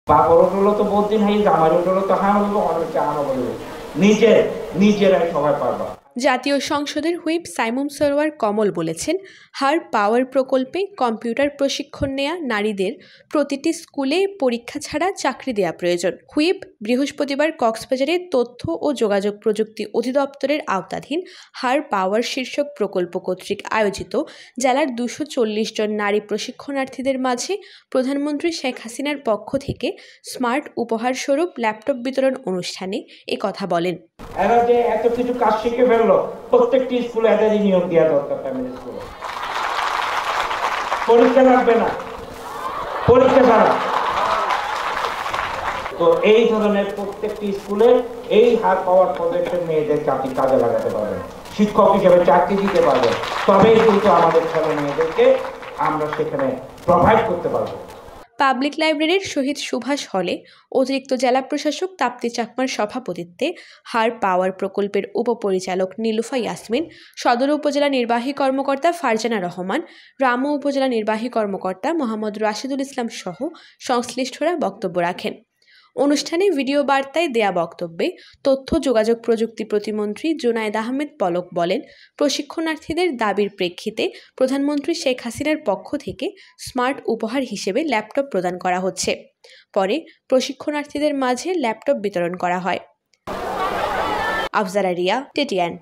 বাবরগুলো তো বহুত দিন হয়ে জামারগুলো তো হাম বলবো অনেকে আনো বলবো নিজেরাই সবাই পারবা। জাতীয় সংসদের হুইপ সাইমুম সরোয়ার কমল বলেছেন, হার পাওয়ার প্রকল্পে কম্পিউটার প্রশিক্ষণ নেয়া নারীদের প্রতিটি স্কুলে পরীক্ষা ছাড়া চাকরি দেয়া প্রয়োজন। হুইপ বৃহস্পতিবার কক্সবাজারে তথ্য ও যোগাযোগ প্রযুক্তি অধিদপ্তরের আওতাধীন হার পাওয়ার শীর্ষক প্রকল্প কর্তৃক আয়োজিত জেলার 240 জন নারী প্রশিক্ষণার্থীদের মাঝে প্রধানমন্ত্রী শেখ হাসিনার পক্ষ থেকে স্মার্ট উপহার স্বরূপ ল্যাপটপ বিতরণ অনুষ্ঠানে একথা বলেন। এরা যে এত কিছু কাজ শিখে ফেললো, প্রত্যেকটি স্কুলে এদেরই নিয়োগ দেওয়া দরকার। ফ্যামিলি স্কুলে পরীক্ষা লাগবে না, পরীক্ষা ছাড়া। তো এই ধরনের প্রত্যেকটি স্কুলে এই হার পাওয়ার প্রজেক্টের মেয়েদের চাকরি কাজে লাগাতে পারবেন, শিক্ষক হিসেবে চাকরি দিতে পারবেন, তবেই কিন্তু আমাদের ছেলে মেয়েদেরকে আমরা সেখানে প্রোভাইড করতে পারবো। পাবলিক লাইব্রেরির শহীদ সুভাষ হলে অতিরিক্ত জেলা প্রশাসক তাপ্তি চাকমার সভাপতিত্বে হার পাওয়ার প্রকল্পের উপপরিচালক নীলুফা ইয়াসমিন, সদর উপজেলা নির্বাহী কর্মকর্তা ফারজানা রহমান, রামু উপজেলা নির্বাহী কর্মকর্তা মোহাম্মদ রাশিদুল ইসলাম সহ সংশ্লিষ্টরা বক্তব্য রাখেন। অনুষ্ঠানে ভিডিও বার্তায় দেয়া বক্তব্যে তথ্য যোগাযোগ প্রযুক্তি প্রতিমন্ত্রী জুনায়েদ আহমেদ পলক বলেন, প্রশিক্ষণার্থীদের দাবির প্রেক্ষিতে প্রধানমন্ত্রী শেখ হাসিনার পক্ষ থেকে স্মার্ট উপহার হিসেবে ল্যাপটপ প্রদান করা হচ্ছে। পরে প্রশিক্ষণার্থীদের মাঝে ল্যাপটপ বিতরণ করা হয়। আফজারা রিয়া, TTN।